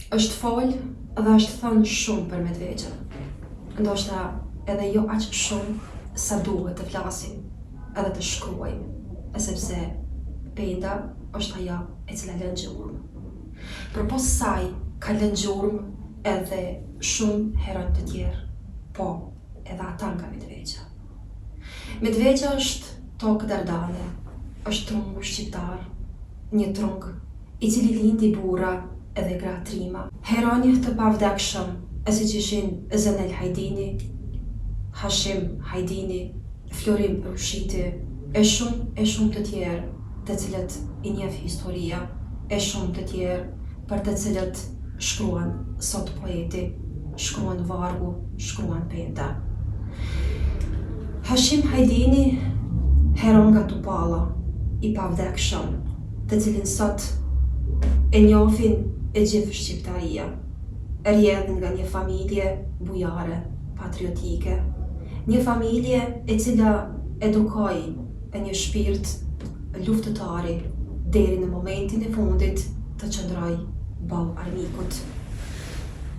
është folë dhe është thënë shumë për Medvegjën. Ndoshta edhe jo aq shumë sa duhet të flasim edhe të shkruajmë, sepse Penda është ajo e cila lën gjurmë. Përpos saj ka lënë gjurmë edhe shumë herë të tjerë, po edhe ata nga Medvegja. Medvegja është tokë dardane, është trungu shqiptar, një trung i cili lindi burra edhe gra trima. Heronjë të pavdekshëm, e siç ishin Zenel Hajdini, Hashim Hajdini, Florim Rushiti, e shumë të tjerë të cilët i njeh historia, e shumë të tjerë për të cilët shkruan sot poeti, shkruan vargu, shkruan Penda. Hashim Hajdini, heron nga Tupalla, i pavdekshëm, të cilin sot e njohin e gjithë shqiptaria, rjedhin nga një familje bujare, patriotike, një familje e cila edukoi e një shpirt luftëtari deri në momentin e fundit të qëndroj ballë armikut.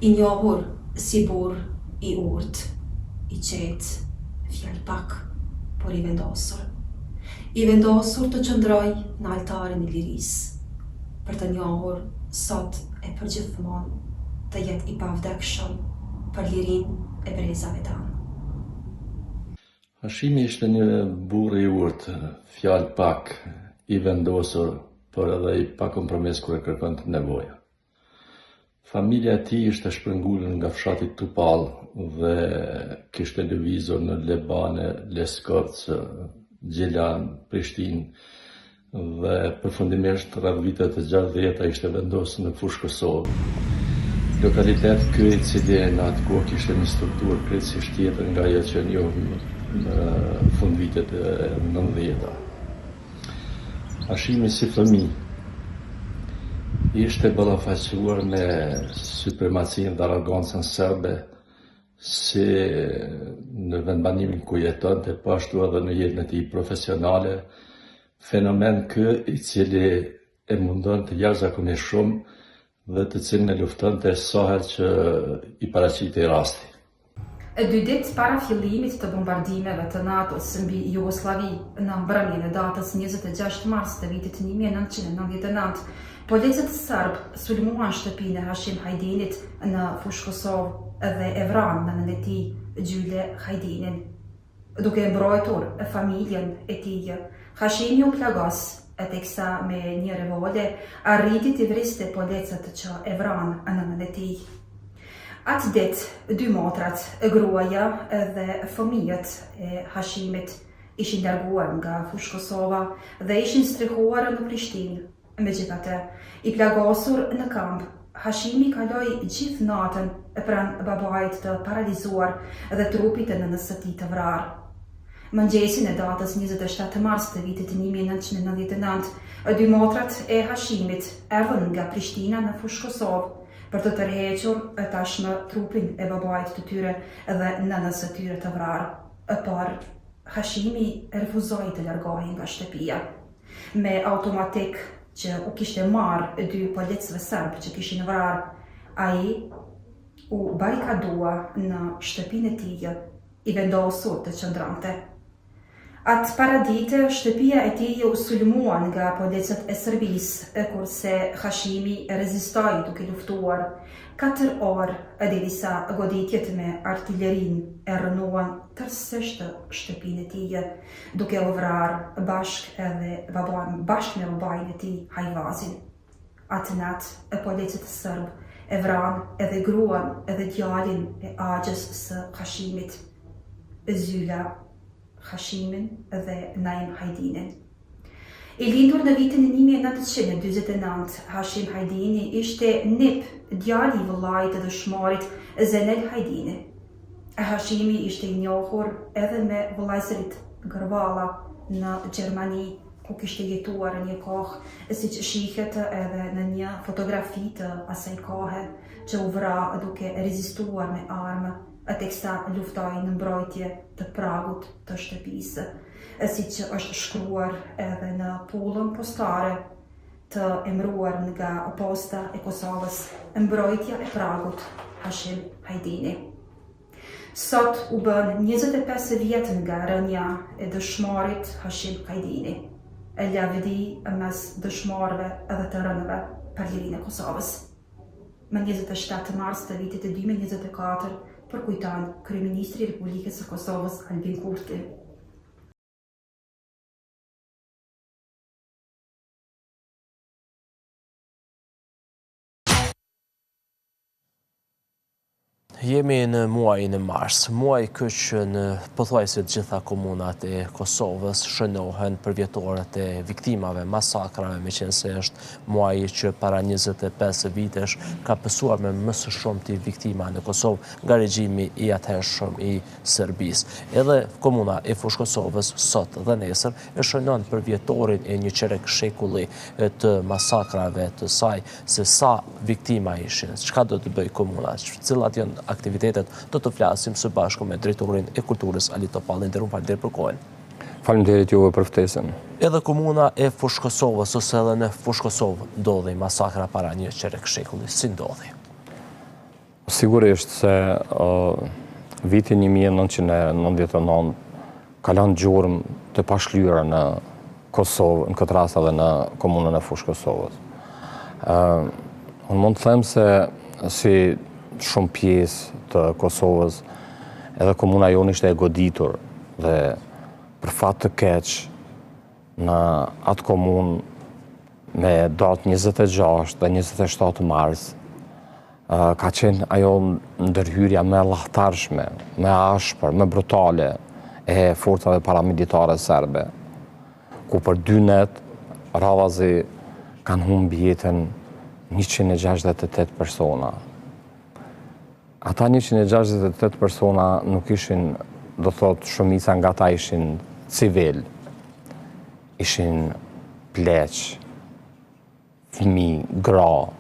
I njohur si burr i urtë, i qetë, fjalë pak, por i vendosur. I vendosur të qëndroj në altarin e lirisë, për të njohur sot e përgjithmonë të jetë i pavdekshëm për lirinë e brezave tanë. Hashimi ishte një burr i urtë, fjalë pak, i vendosur, por edhe i pakompromis kur e kërkonte nevoja. Familja e tij ishte shpërngulur nga fshati Tupall dhe kishte lëvizur në Lebane, Leskovcë, Gjelan, Prishtinë dhe përfundimisht rreth vitet të 60 ishte vendosur në Fushë Kosovë. Lokalitet ky i cili në atë kohë kishte një strukturë krejtësisht tjetër nga ajo që njohim në fund vitet e 90-ta. Hashimi si fëmijë ishte ballafaquar me supremacinë dhe arrogancën serbe si në vendbanimin ku jetonte, po ashtu edhe në jetën e tij profesionale, fenomen ky i cili e mundon të jashtëzakonisht shumë dhe të cilin e luftonte sa herë që i paraqitej rasti. 2 ditë para fillimit të bombardimeve të NATO-s mbi Jugosllavi në mbrëmjen e datës 26 mars të vitit 1999, policët serb sulmuan shtëpinë e Hashim Hajdinit në Fushë Kosovë dhe e vranë nënën e tij Gjyle Hajdinin. Duke mbrojtur familjen e tij, Hashimi u plagos teksa me një revole arriti të vriste policët që e vranë nënën e tij. Atë ditë, 2 motrat, gruaja dhe fëmijët e Hashimit ishin larguar nga Fushë Kosova dhe ishin strehuar në Prishtinë. Megjithatë, i plagosur në kamp, Hashimi kaloi gjithë natën pranë babait të paralizuar dhe trupit të nënës së tij të vrarë. Mëngjesin e datës 27 mars të vitit 1999, 2 motrat e Hashimit erdhën nga Prishtina në Fushë Kosovë për të tërhequr tashmë trupin e babait të tyre dhe nënës së tyre të vrarë. Por Hashimi refuzoi të largohej nga shtëpia. Me automatik që u kishte marrë 2 policëve serb që kishin vrarë, ai u barikadua në shtëpinë e tij, i vendosur të qëndronte. Atë paradite, shtëpia e tij u sulmua nga policët e Serbisë, kurse Hashimi rezistoi duke luftuar 4 orë derisa goditjet me artillerinë e rënuan tërësisht shtëpinë e tij, duke u vrarë bashkë me babain e tij Hajvazin. Atë natë, policët serb e vranë edhe gruan edhe djalin e axhës së Hashimit, Zyla Hashimin dhe Naim Hajdinin. I lindur në vitin 1949, Hashim Hajdini ishte nip djali i vëllait të dëshmorit Zenel Hajdini. Hashimi ishte i njohur edhe me vëllazërit Gërvalla në Gjermani, ku kishte jetuar një kohë, siç shihet edhe në një fotografi të asaj kohe, që u vra duke rezistuar me armë, teksa luftoi në mbrojtje të pragut të shtëpisë, siç është shkruar edhe në pullën postare të emëruar nga oposta e Kosovës, mbrojtja e pragut Hashim Hajdini. Sot u bën 25 vjet nga rënja e dëshmorit Hashim Hajdini, e lavdi mes dëshmorëve edhe të rënëve për lirinë e Kosovës. Më 27 mars të vitit e 2024 përkujton Kryeministri i Republikës së Kosovës Albin Kurti. Jemi në muajin e mars, muaj që në pothuajse të gjitha komunat e Kosovës shënohen për vjetoret e viktimave, masakrave, meqense është muaji që para 25 vitesh ka pësuar me më së shumti viktima në Kosovë nga regjimi i atëhershëm i Serbisë. Edhe komuna e Fushë Kosovës sot dhe nesër e shënon për vjetorin e një qerek shekulli të masakrave të saj, se sa viktima ishin, çka do të bëj komuna, cilat janë aktivitetet, do të flasim së bashku me drejtorin e kulturës Ali Topallin. Faleminderit për kohën. Faleminderit juve për ftesën. Edhe komuna e Fushë Kosovës ose edhe në Fushë Kosovë ndodhi masakra para një qerek shekulli. Si ndodhi? Sigurisht se vitin 1999 ka lënë gjurmë të pashlyera në Kosovë, në këtë rast edhe në komunën e Fushë Kosovës. Unë mund të them se si shumë pjesë të Kosovës, edhe komuna jonë ishte e goditur dhe për fat të keq në atë komunë me datë 26 dhe 27 mars ka qenë ajo ndërhyrja me llahtarshme, me ashpër, me brutale e forcave paramilitare serbe, ku për 2 net radhazi kanë humbi jetën 168 persona. Ata 168 persona nuk ishin, do thot, shumica nga ta ishin civil, ishin pleq, fëmijë, gra,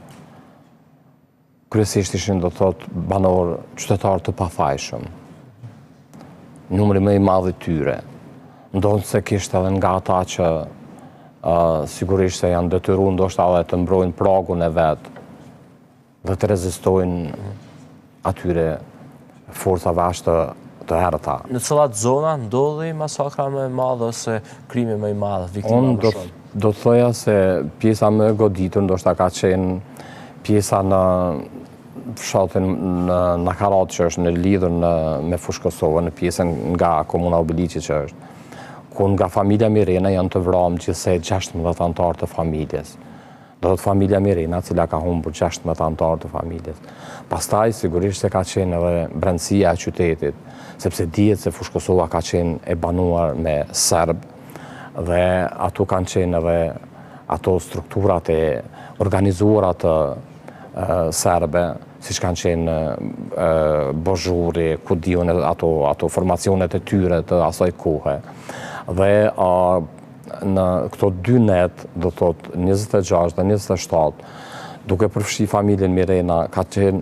kryesisht ishin, do thot, banor, qytetar të pafajshëm. Numri më i madh i tyre. Ndonë se kishte edhe nga ata që sigurisht se janë detyruar ndoshta edhe të mbrojnë pragun e vet dhe të rezistojnë atyre forcave aq të errëta. Në cilat zona ndodhi masakra më e madhe ose krimi më i madh, viktima më shumë? Do të thoja se pjesa më e goditur ndoshta ka qenë pjesa në fshatin në Karat, që është në lidhur me Fushë Kosovën, në pjesën nga komuna Obiliqi që është, ku nga familja Mirena janë të vrarë gjithsej 16 anëtar të familjes. Do të familja Mirena, cila ka humbur 16 anëtar të familjes. Pastaj sigurisht se ka qenë edhe brendësia e qytetit, sepse dihet se Fushë Kosova ka qenë e banuar me serb dhe ato kanë qenë edhe ato strukturat e organizuara të serbe, siç kanë qenë Bozhuri, ku diun ato formacionet e tyre të asaj kohe. Dhe në këto 2 net, do thot 26 dhe 27, duke përfshi familjen Mirena, ka qenë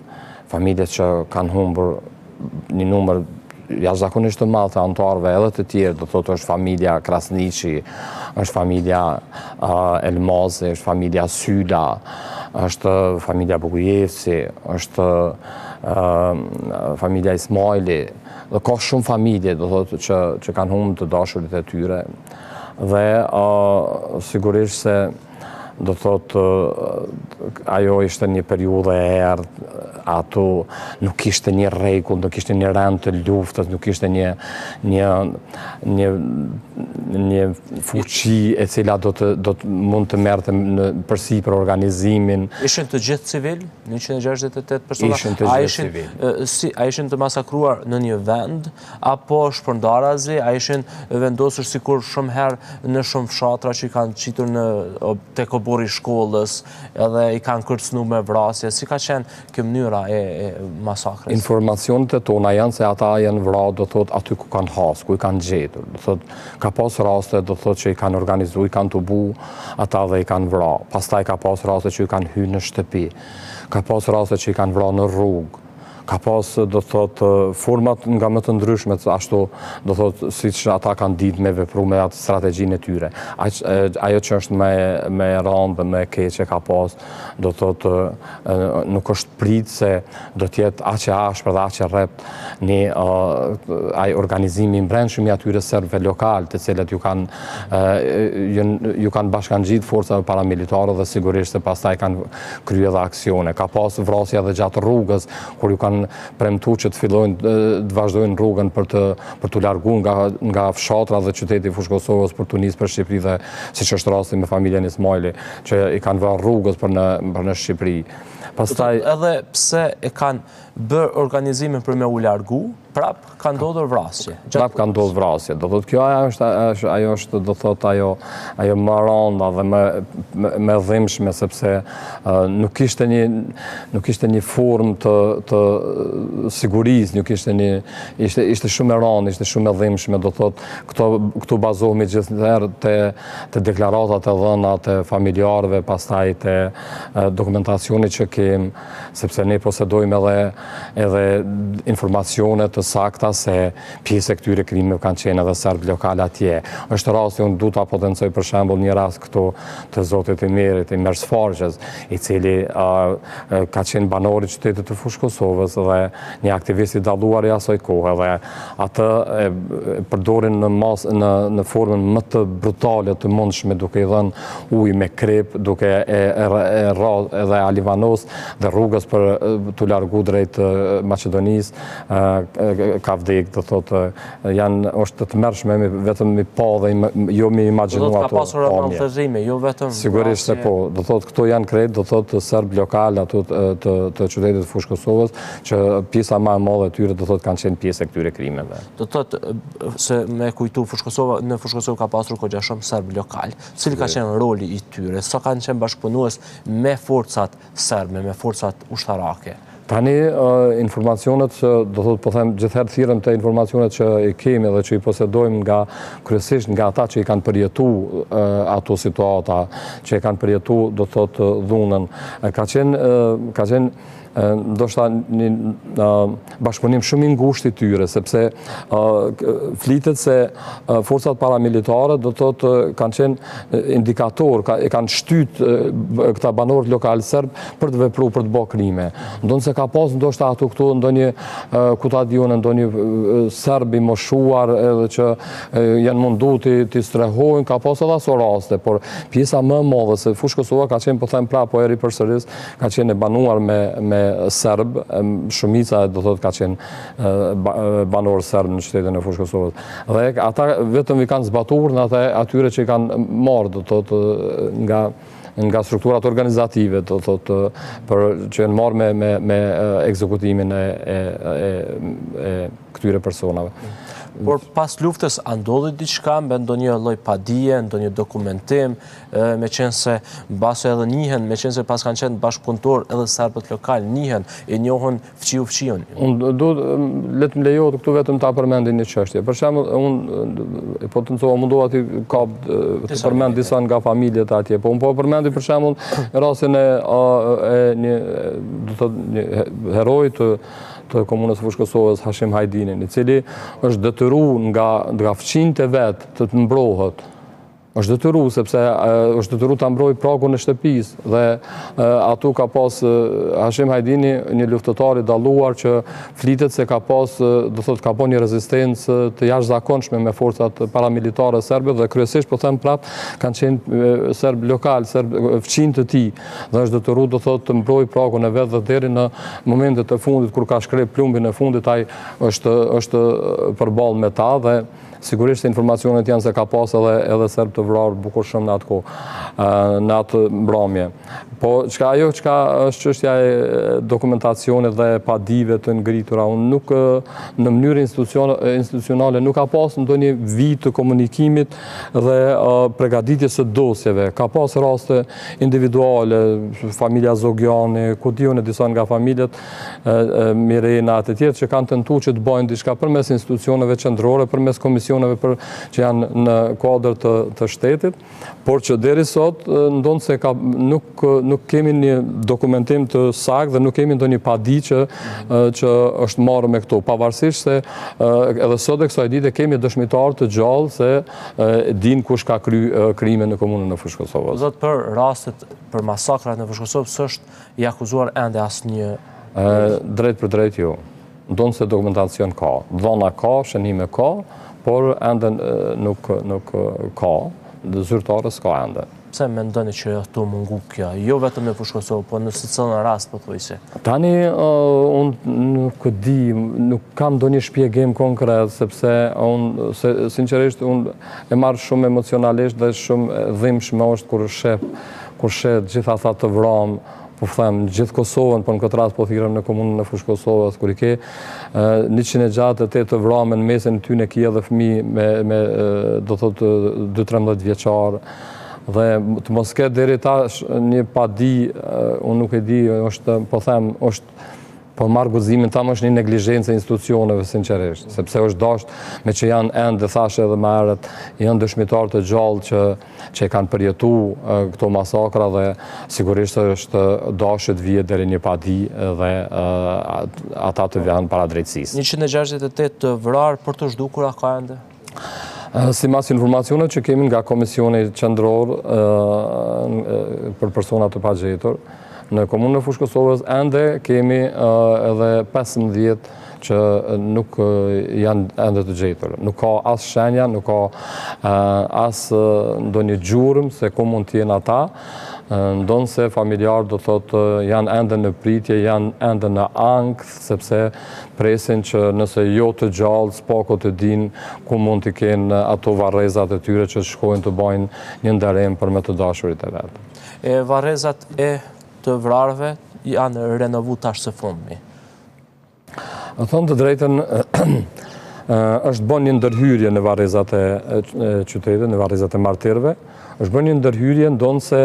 familje që kanë humbur një numër jashtëzakonisht të madh të anëtarëve edhe të tjerë, do thot është familja Krasniqi, është familja Elmazi, është familja Syla, është familja Bugujevci, është familja Ismaili, dhe ka shumë familje, do thot, që kanë humbur të dashurit e tyre. Dhe sigurisht se do thot ajo ishte një periudhë e errët, ato nuk ishte një rregull, nuk ishte një rend të luftës, nuk ishte një fuqi e cila do të mund të merrte përsipër organizimin. Ishin të gjithë civil, 168 persona? Ishin të gjithë civil. A ishin të masakruar në një vend, apo shpërndarazi, a ishin vendosur sikur shumë herë në shumë fshatra që i kanë qitur tek obori i shkollës, edhe i kanë kërcënuar me vrasje? Si ka qenë kjo mënyra e masakrës? Informacionet e tona janë se ata janë vrarë, do thot, aty ku kanë has, ku i kanë gjetur. Do thot, ka pas raste, do thot, që i kanë organizuar, i kanë tubu ata dhe i kanë vrarë. Pastaj ka pas raste që i kanë hyrë në shtëpi. Ka pas raste që i kanë vrarë në rrugë. ka pas, do thot, format nga më të ndryshme, ashtu, do thot, si që ata kanë ditë me vepru me atë strategjinë e tyre. Ajo që është me randë, me keqe ka pas, do thot, nuk është pritë se do tjetë aqe ashpër dhe aqe rrept një organizimi mbrenshëm i atyre serbëve lokal, të cilët ju kanë bashkangjitë forcave paramilitare dhe sigurisht se pastaj kanë krye dhe aksione. Ka pas vrasja dhe gjatë rrugës, kur ju kanë premtu që të vazhdojnë rrugën për të largu nga fshatra dhe qyteti Fushë Kosovës për të nisë për Shqipëri dhe si që është rasti me familjen Ismaili, që i kanë vënë rrugës për në Shqipëri. Edhe pse e kanë bërë organizimin për me u largu, prap ka ndodhur vrasje. Prap ka ndodhur vrasje. Do thot kjo ajo është do thot ajo më randa dhe më dhimbshme sepse nuk ishte një formë të sigurisë, nuk ishte shumë e randë, ishte shumë e dhimbshme, do thot këtu bazohemi gjithnjëherë te deklaratat e dhëna të familjarëve, pastaj te dokumentacioni që kem, sepse ne posedojmë edhe informacione të sakta se pjesë e këtyre krimeve kanë qenë edhe serbë lokale atje. Është rasti, unë du të potencoj për shembull një rast këtu të zotit Imerit, Imer Sfarqës, i cili ka qenë banor i qytetit të Fushë Kosovës dhe një aktivist i dalluar i asaj kohe dhe atë përdorin në formën më të brutale të mundshme, duke i dhënë ujë me krep, duke edhe alivanos dhe rrugës për të largu drejt Maqedonisë, ka vdek, do thotë, është të mërshme vetëm mi pa dhe jo mi imaginu ato. Do thotë ka pasur maltëzime, jo vetëm... Sigurisht se po, do thotë këto janë krejt, do thotë serbë lokal ato të qytetit Fushë Kosovës, që pjesa më e madhe e tyre do thotë kanë qenë pjesë e këtyre krimeve. Do thotë se me kujtu në Fushë Kosovë ka pasur kogja shumë serbë lokal, cili ka qenë roli i tyre, sa kanë qenë bashkëpunues me forcat serbe, me forcat ushtarake? Tani informacionet që, do thotë po them, gjithherë thirrem te informacionet që i kemi dhe që i posedojmë kryesisht nga ata që i kanë përjetu ato situata, që i kanë përjetu, do thotë, dhunën. Ka qenë ndoshta një bashkëpunim shumë i ngushtë i tyre, sepse flitet se forcat paramilitare do thotë kanë qenë indikator, kanë shtyt këta banorët lokal serb për të vepruar, për të bërë krime. Ndonë se ka pas ndoshta ato këtu ndonjë kutadione, ndonjë serb i moshuar edhe që janë mundu të strehojnë, ka pas edhe ato raste, por pjesa më e madhe se Fushë Kosova ka qenë, po them prapë, po eri përsëris, ka qenë e banuar me serbë, shumica do thotë ka qenë banor serbë në qytetin e Fushë Kosovës. Dhe ata vetëm i kanë zbatur në atyre që i kanë marrë, do thotë, nga strukturat organizative, do thotë, që janë marrë me ekzekutimin e këtyre personave. Por pas luftës, a ndodhi diçka me ndonjë lloj padije, ndonjë dokumentim, me qenë se base edhe njihen, me qenë se pas kanë qenë bashkëpunëtor edhe serbët lokal, njihen, e njohën fqiu-fqiun. Unë le të më lejohet këtu vetëm ta përmendi një çështje. Për shembull, unë potencova mundova të përmend disa nga familjet atje, po unë po përmendi për shembull rastin e një heroi të komunës Fushë Kosovës, Hashim Hajdinin, i cili është detyruar nga fëmijët e vet të mbrohet. Është detyruar sepse është detyruar ta mbrojë pragun e shtëpisë dhe atu ka pas Hashim Hajdini, një luftëtar i dalluar që flitet se ka pas, do thotë, ka bën një rezistencë të jashtëzakonshme me forcat paramilitare serbe dhe kryesisht po them prap kanë qenë serb lokal, serb fëmijë të tij dhe është detyruar, do thotë, të mbrojë pragun e vet dhe deri në momentet e fundit kur ka shkrep plumbin e fundit ai është përballë me ta dhe sigurisht informacionet janë se ka pas edhe serb të vrarë bukur shumë në atë mbrëmje. Po ajo çka është çështja e dokumentacionit dhe padive të ngritura, unë nuk në mënyrë institucionale nuk ka pas ndonjë vit të komunikimit dhe përgatitjes së dosjeve. Ka pas raste individuale, familja Zogjani, ku diun disa nga familjet Mirena të tjerë që kanë tentuar që të bëjnë diçka përmes institucioneve qendrore, përmes komisionit komisioneve që janë në kuadër të shtetit, por që deri sot ndonë se nuk kemi një dokumentim të saktë dhe nuk kemi ndonjë padi që është marrë me këto. Pavarësisht se edhe sot e kësaj dite kemi dëshmitar të gjallë se din kush ka kry krime në komunën e Fushë Kosovës. Zot, për rastet, për masakrat në Fushë Kosovës, është i akuzuar ende asnjë? Drejt për drejt jo. Ndonë se dokumentacion ka. Dhona ka, shënime ka, por ende nuk ka. Dhe zyrtarës ka ende. Pse mendoni që tu mungu kjo? Jo vetëm në Fushë Kosovë, po në secilin rast pothuajse. Tani unë nuk di, nuk kam ndonjë shpjegim konkret, sepse unë sinqerisht unë e marr shumë emocionalisht dhe shumë dhimbshme është kur sheh gjitha ata të vramë, po them, gjithë Kosovën, por në këtë rast po thirrem në komunën e Fushë Kosovës, kur i ke 168 të vramë në mesin e tyre ki edhe fëmijë me do thotë 12-13 vjeçar, dhe të mos ketë deri tash një padi, unë nuk e di, është po them, është po marrë guximin tam është një neglizhencë e institucioneve sinqerisht, sepse është dashur me që janë ende thashë edhe më herët, janë dëshmitar të gjallë që e kanë përjetuar këto masakra dhe sigurisht është dashur të vijë deri një padi dhe ata të vijnë para drejtësisë. 168 të vrarë për të zhdukura ka ende? Sipas informacioneve që kemi nga Komisioni Qendror për persona të pagjetur, në komunën e Fushë Kosovës ende kemi edhe 15 që nuk janë ende të gjetur. Nuk ka as shenja, nuk ka as ndonjë gjurmë se ku mund të jenë ata. Ndonë se familjarë do thotë janë ende në pritje, janë ende në ankth, sepse presin që nëse jo të gjallë, s'pako të din ku mund të kenë ato varrezat e tyre që shkojnë të bajnë një nderim për me të dashurit e vetë. E varrezat e të vrarëve janë renovu tash së fundmi? Thonë të drejtën, është bën një ndërhyrje në varrezat e qytetit, në varrezat e martirëve, është bën një ndërhyrje ndonë se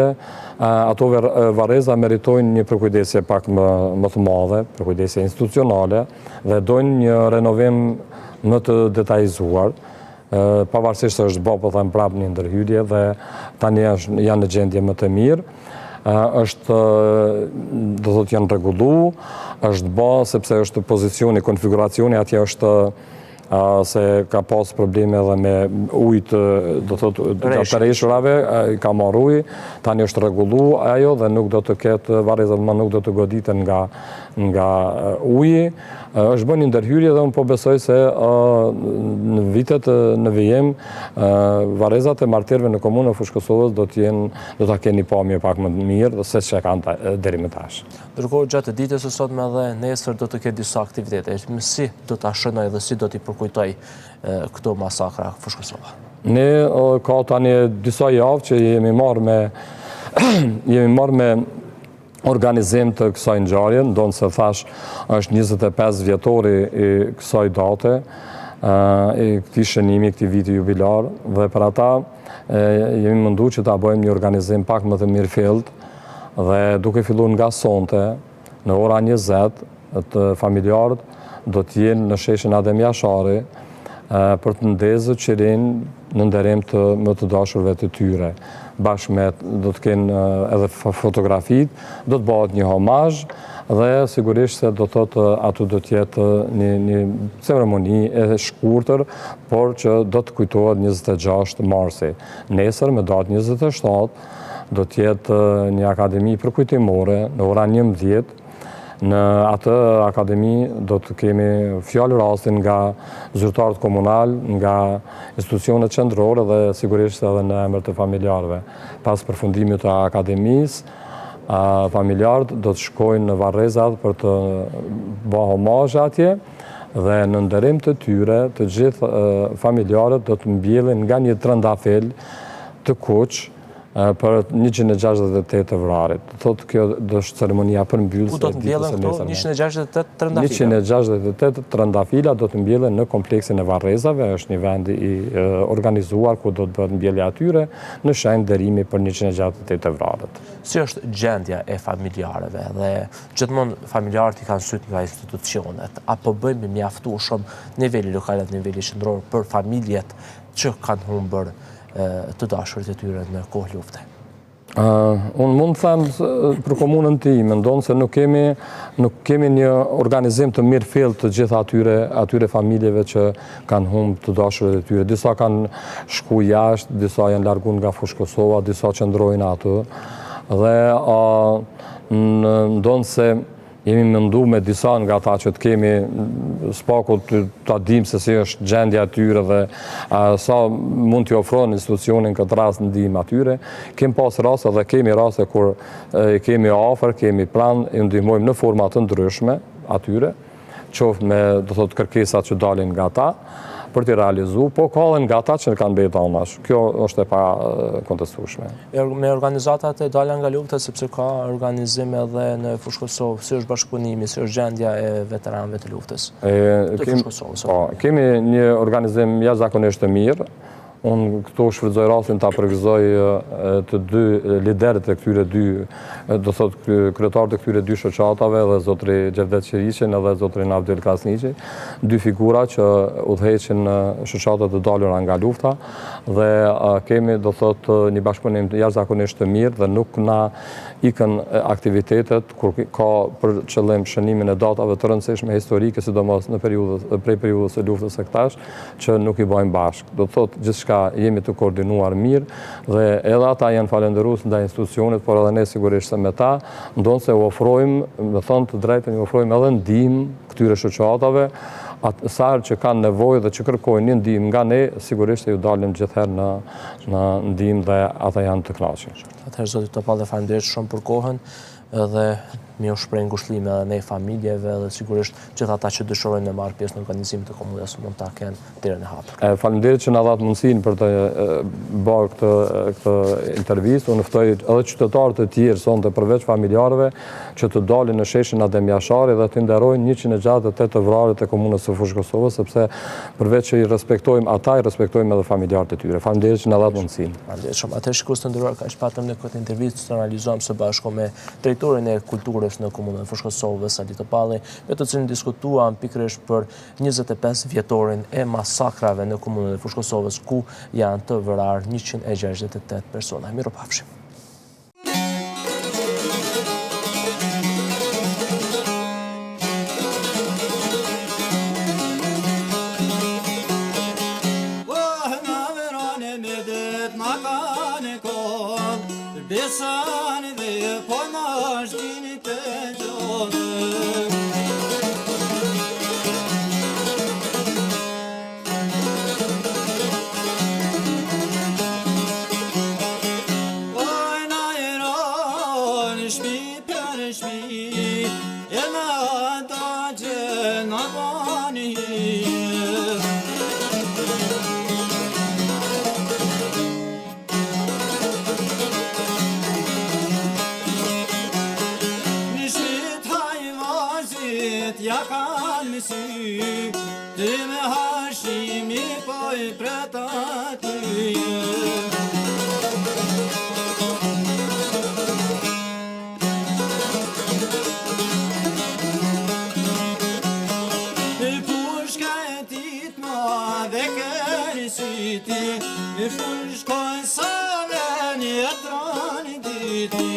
ato varreza meritojnë një përkujdesje pak më të madhe, përkujdesje institucionale, dhe dojnë një renovim më të detajzuar, pavarësisht se është bë, po them prapë një ndërhyrje dhe tani janë në gjendje më të mirë. Është, do thotë janë rregullu, është bë sepse është pozicioni, konfiguracioni atje është se ka pas probleme edhe me ujë do thotë të rreshurave, ka marrë ujë, tani është rregullu ajo dhe nuk do të ketë varrezat më nuk do të goditen nga uji. Është bën një ndërhyrje dhe unë po besoj se në vitet në vijim varrezat e martirëve në komunën e Fushë Kosovës do ta kenë një pamje pak më të mirë se çka kanë deri më tash. Ndërkohë gjatë ditës së sotme dhe nesër do të ketë disa aktivitete. Si do ta shënoj dhe si do t'i përkujtoj këto masakra Fushë Kosovë? Ne ka tani disa javë që jemi marrë me organizim të kësaj ngjarje, ndonë se thash është 25 vjetori i kësaj date, i këtij shënimi, këtij viti jubilar, dhe për ata jemi mundu që ta bëjmë një organizim pak më të mirëfillt dhe duke filluar nga sonte, në ora 20, të familjarët do të jenë në sheshin Adem Jashari për të ndezur qirin në nderim të më të dashurve të tyre. Bashkë me do të kenë edhe fotografit, do të bëhet një homazh dhe sigurisht se do thotë aty do të jetë një ceremoni e shkurtër, por që do të kujtohet 26 marsi. Nesër me datë 27 do të jetë një akademi përkujtimore në orën 11. Në atë akademi do të kemi fjalë rastin nga zyrtarët komunal, nga institucionet qendrore dhe sigurisht edhe në emër të familjarëve. Pas përfundimit të akademisë, familjarët do të shkojnë në varrezat për të bërë homazh atje dhe në nderim të tyre të gjithë familjarët do të mbjellin nga një trëndafel të kuq për 168 të vrarit. Thotë kjo është ceremonia përmbyllëse. Ku do të mbjellen këto 168 trëndafila? 168 trëndafila do të mbjellen në kompleksin e Varrezave, është një vend i organizuar ku do të bëhet mbjellja atyre në shenjë nderimi për 168 të vrarët. Si është gjendja e familjarëve dhe gjithmonë familjarët i kanë syt nga institucionet, apo bëjmë mjaftueshëm niveli lokal dhe niveli qendror për familjet që kanë humbur të dashurit e tyre në kohë lufte? Unë mund të them për komunën tim, ndonë se nuk kemi një organizim të mirë fill të gjitha atyre familjeve që kanë humbur të dashurit e tyre. Disa kanë shku jashtë, disa janë larguar nga Fushë Kosova, disa qëndrojnë aty. Dhe ndonë se jemi mendu me disa nga ta që të kemi spaku të dim se si është gjendja atyre dhe sa mund t'ju ofron institucionin këtë rast në dim atyre. Kemi pas raste dhe kemi raste kur kemi afër, kemi plan, i ndihmojmë në format të ndryshme atyre, qoftë me do thotë kërkesat që dalin nga ta për t'i realizu, po kallen nga ta që kanë bejt anash. Kjo është e pa kontestueshme. Me organizatat e dalja nga lufta, sepse ka organizime edhe në Fushë Kosovë, si është bashkëpunimi, si është gjendja e veteranëve të luftës të Fushë Kosovës? Kemi një organizim jashtëzakonisht të mirë. Unë këto shfrytëzoj rastin ta përgëzoj të dy liderët e këtyre dy, do thotë kryetarët e këtyre dy shoqatave, dhe zotri Gjevdet Qiriqin edhe zotrin Abdel Kasniqi, dy figura që udhëheqin shoqatat të dalura nga lufta dhe kemi do thotë një bashkëpunim jashtëzakonisht të mirë dhe nuk na ikën aktivitetet kur ka për qëllim shënimin e datave të rëndësishme historike, sidomos në prej periudhës së luftës së këtash, që nuk i bëjmë bashkë. Do thotë gjithçka jemi të koordinuar mirë dhe edhe ata janë falendërues ndaj institucionit, por edhe ne sigurisht se me ta, ndonse u ofrojmë, me thënë të drejtën, u ofrojmë edhe ndihmë këtyre shoqatave, sa që kanë nevojë dhe që kërkojnë një ndihmë nga ne, sigurisht ju dalim gjithherë në ndihmë dhe ata janë të kënaqur. Atëherë zotit Topalli, faleminderit shumë për kohën dhe mi u shpreh ngushëllime edhe ne familjeve dhe sigurisht gjithë ata që dëshirojnë të marrë pjesë në organizimin e komunës mund ta kenë derën e hapur. Faleminderit që na dha mundësinë për të bërë këtë intervistë. Unë ftoj edhe qytetarët e tjerë sonte përveç familjarëve që të dalin në sheshin Adem Jashari dhe të nderojnë 168 të vrarët e komunës së Fushë Kosovës, sepse përveç që i respektojmë ata, i respektojmë edhe familjarët e tyre. Faleminderit që na dha mundësinë. Faleminderit shumë. Atëherë shikues të nderuar, kaq patëm në këtë intervistë që analizojmë së bashku me drejtorin e kulturës në komunën e Fushë Kosovës, Sali Topalli, me të cilin diskutuam pikërisht për 25 vjetorin e masakrave në komunën e Fushë Kosovës, ku janë të vrarë 168 persona. Miropafshim. Besani dhe po nash dini të gjodë Ojna e rani shpi për shpi E në ata që në bani Ja kanë më sy, ty me hashimi po i preta ty. Në pushka e tit ma dhe kërë syti, në pushka e sa dhe një trani diti.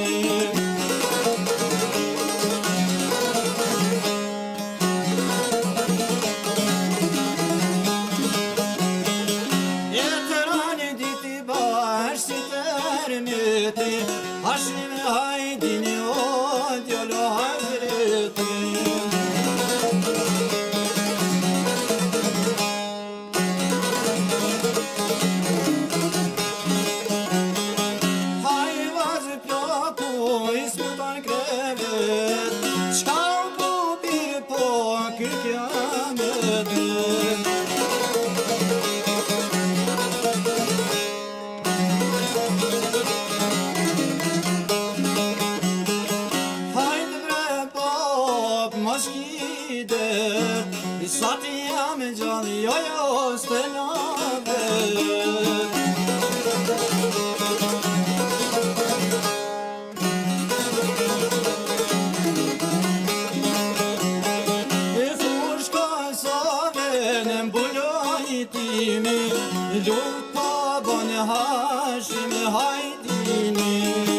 Hashim hajdini o djolo hazreti Hajvaz plaku ismutan krevet Qka po bir po kërkjamet bane Hashim hajdini